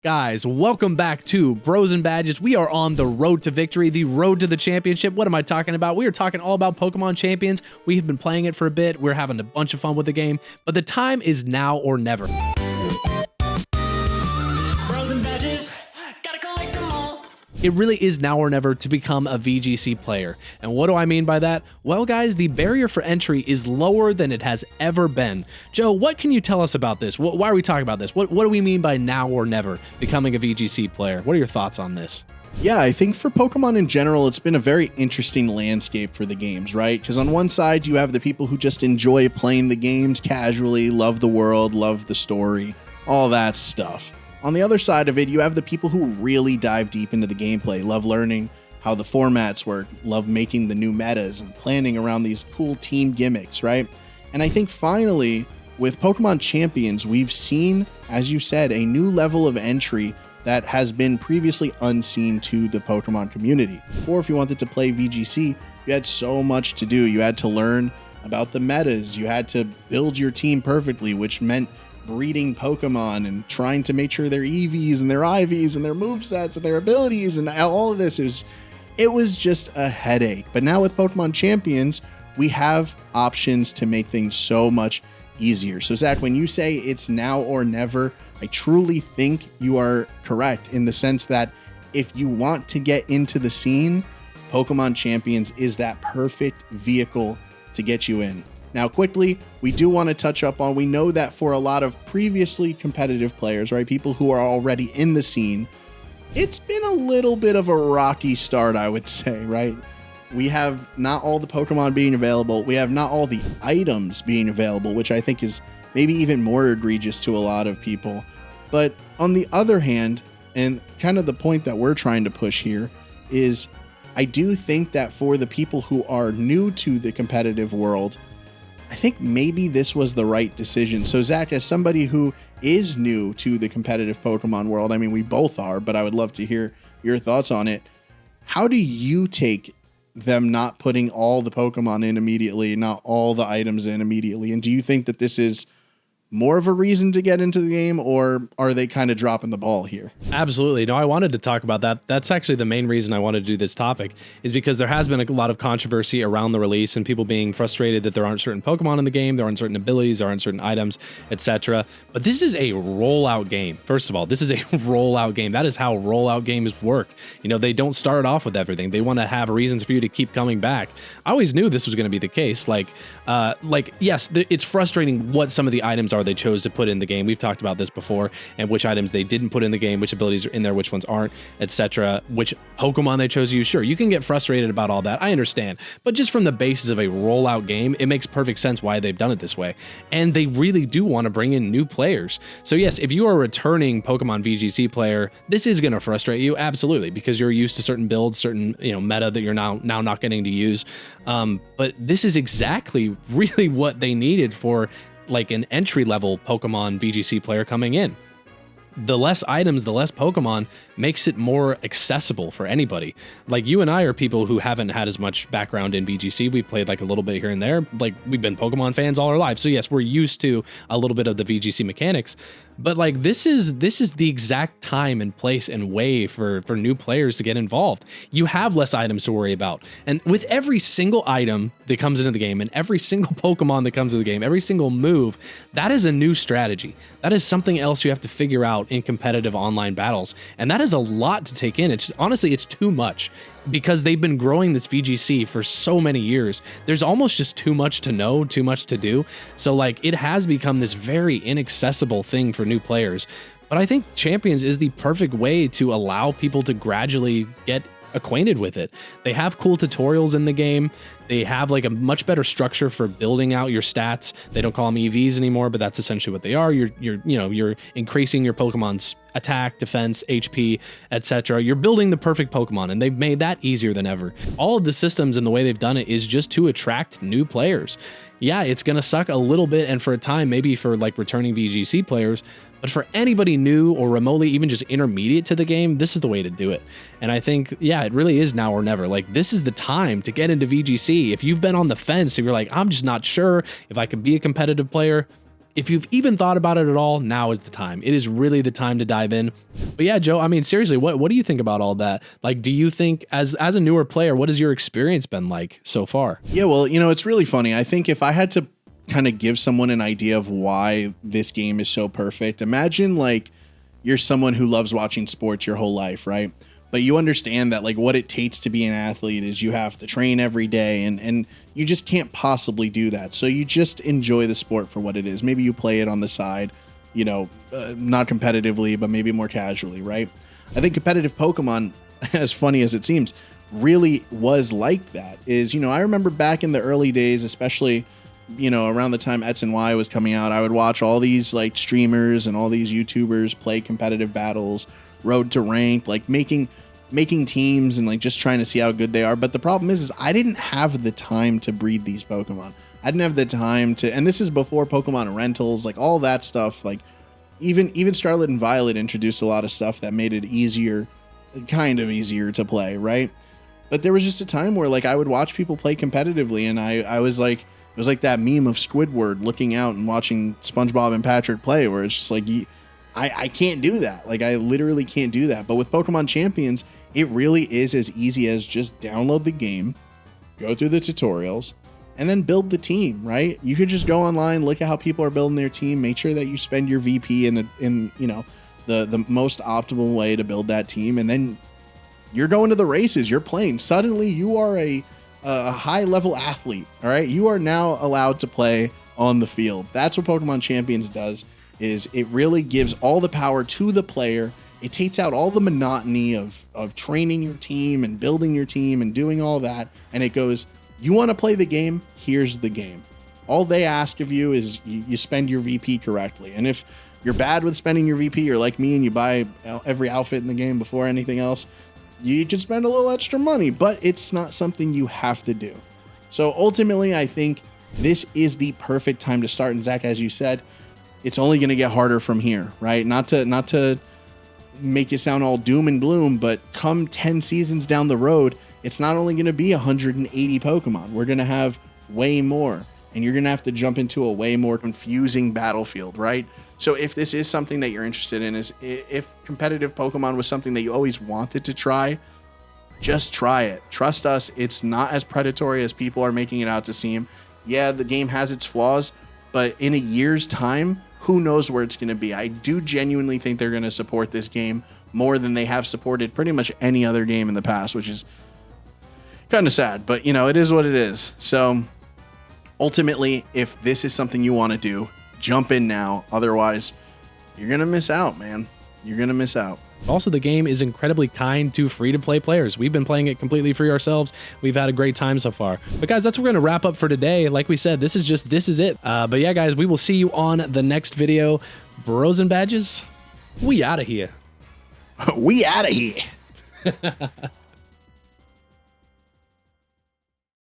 Guys, welcome back to Bros and Badges. We are on the road to victory, the road to the championship. What am I talking about? We are talking all about Pokemon Champions. We have been playing it for a bit. We're having a bunch of fun with the game, but the time is now or never. Bros and Badges, gotta collect them all. It really is now or never to become a VGC player. And what do I mean by that? Well, guys, the barrier for entry is lower than it has ever been. Joe, what can you tell us about this? Why are we talking about this? What do we mean by now or never becoming a VGC player? What are your thoughts on this? Yeah, I think for Pokemon in general, it's been a very interesting landscape for the games, right? Because on one side, you have the people who just enjoy playing the games casually, love the world, love the story, all that stuff. On the other side of it, you have the people who really dive deep into the gameplay, love learning how the formats work, love making the new metas and planning around these cool team gimmicks, right? And I think finally, with Pokemon Champions, we've seen, as you said, a new level of entry that has been previously unseen to the Pokemon community. Before, if you wanted to play VGC, you had so much to do. You had to learn about the metas. You had to build your team perfectly, which meant breeding Pokemon and trying to make sure their EVs and their IVs and their movesets and their abilities and all of this it was just a headache. But now with Pokemon Champions, we have options to make things so much easier. So Zach, when you say it's now or never, I truly think you are correct in the sense that if you want to get into the scene, Pokemon Champions is that perfect vehicle to get you in. Now, quickly, we do want to touch up on, we know that for a lot of previously competitive players, right, people who are already in the scene, it's been a little bit of a rocky start, I would say, right? We have not all the Pokemon being available. We have not all the items being available, which I think is maybe even more egregious to a lot of people. But on the other hand, and kind of the point that we're trying to push here is I do think that for the people who are new to the competitive world, I think maybe this was the right decision. So Zach, as somebody who is new to the competitive Pokemon world, I mean, we both are, but I would love to hear your thoughts on it. How do you take them not putting all the Pokemon in immediately, not all the items in immediately? And do you think that this is more of a reason to get into the game, or are they kind of dropping the ball here? Absolutely. No, I wanted to talk about that. That's actually the main reason I wanted to do this topic, is because there has been a lot of controversy around the release and people being frustrated that there aren't certain Pokemon in the game, there aren't certain abilities, there aren't certain items, etc. But this is a rollout game. First of all, this is a rollout game. That is how rollout games work. You know, they don't start off with everything. They want to have reasons for you to keep coming back. I always knew this was going to be the case. Yes, it's frustrating what some of the items are they chose to put in the game. We've talked about this before, and which items they didn't put in the game, which abilities are in there, which ones aren't, etc. Which Pokemon they chose to use. Sure, you can get frustrated about all that. I understand. But just from the basis of a rollout game, it makes perfect sense why they've done it this way. And they really do want to bring in new players. So yes, if you are a returning Pokemon VGC player, this is going to frustrate you, absolutely, because you're used to certain builds, certain meta that you're now not getting to use. But this is exactly really what they needed for like an entry-level Pokemon VGC player coming in. The less items, the less Pokemon makes it more accessible for anybody. Like you and I are people who haven't had as much background in VGC. We played like a little bit here and there. Like we've been Pokemon fans all our lives. So yes, we're used to a little bit of the VGC mechanics. But like this is the exact time and place and way for new players to get involved. You have less items to worry about. And with every single item that comes into the game and every single Pokemon that comes into the game, every single move, that is a new strategy. That is something else you have to figure out in competitive online battles. And that is a lot to take in. It's honestly, it's too much. Because they've been growing this VGC for so many years, there's almost just too much to know, too much to do. So like it has become this very inaccessible thing for new players. But I think Champions is the perfect way to allow people to gradually get acquainted with it. They have cool tutorials in the game. They have like a much better structure for building out your stats. They don't call them EVs anymore, but that's essentially what they are. You're increasing your Pokemon's attack, defense, HP, etc. You're building the perfect Pokemon, and they've made that easier than ever. All of the systems and the way they've done it is just to attract new players. Yeah, it's gonna suck a little bit, and for a time, maybe for like returning VGC players, but for anybody new or remotely even just intermediate to the game, this is the way to do it. And I think, yeah, it really is now or never. Like this is the time to get into VGC. If you've been on the fence, if you're like, I'm just not sure if I could be a competitive player, if you've even thought about it at all, now is the time. It is really the time to dive in. But yeah, Joe, I mean, seriously, what do you think about all that? Like, do you think as a newer player, what has your experience been like so far? Yeah, well, you know, it's really funny. I think if I had to kind of give someone an idea of why this game is so perfect, imagine like you're someone who loves watching sports your whole life, right? But you understand that like what it takes to be an athlete is you have to train every day and you just can't possibly do that. So you just enjoy the sport for what it is. Maybe you play it on the side, you know, not competitively, but maybe more casually, right? I think competitive Pokemon, as funny as it seems, really was like that. Is, you know, I remember back in the early days, especially, you know, around the time X and Y was coming out, I would watch all these like streamers and all these YouTubers play competitive battles, road to rank, like making teams and like just trying to see how good they are. But the problem is I didn't have the time to breed these Pokemon. I didn't have the time to, and this is before Pokemon rentals, like all that stuff. Like even Scarlet and Violet introduced a lot of stuff that made it easier, kind of easier to play, right? But there was just a time where like I would watch people play competitively, and I was like, it was like that meme of Squidward looking out and watching SpongeBob and Patrick play, where it's just like, I can't do that. Like, I literally can't do that. But with Pokemon Champions, it really is as easy as just download the game, go through the tutorials, and then build the team, right? You could just go online, look at how people are building their team, make sure that you spend your VP in you know, the most optimal way to build that team, and then you're going to the races, you're playing. Suddenly you are a high-level athlete, all right? You are now allowed to play on the field. That's what Pokemon Champions does, is it really gives all the power to the player. It takes out all the monotony of training your team and building your team and doing all that, and it goes, you want to play the game? Here's the game. All they ask of you is you spend your VP correctly, and if you're bad with spending your VP, you're like me and you buy every outfit in the game before anything else, you can spend a little extra money, but it's not something you have to do. So ultimately, I think this is the perfect time to start. And Zach, as you said, it's only going to get harder from here, right? Not to make it sound all doom and gloom, but come 10 seasons down the road, it's not only going to be 180 Pokemon. We're going to have way more, and you're going to have to jump into a way more confusing battlefield, right? So if this is something that you're interested in, is if competitive Pokemon was something that you always wanted to try, just try it. Trust us, it's not as predatory as people are making it out to seem. Yeah, the game has its flaws, but in a year's time, who knows where it's going to be. I do genuinely think they're going to support this game more than they have supported pretty much any other game in the past, which is kind of sad, but you know, it is what it is. So ultimately, if this is something you want to do, jump in now. Otherwise, you're going to miss out, man. You're going to miss out. Also, the game is incredibly kind to free-to-play players. We've been playing it completely free ourselves. We've had a great time so far. But guys, that's what we're going to wrap up for today. Like we said, this is it. But yeah, guys, we will see you on the next video. Bros and badges, we out of here. We out of here.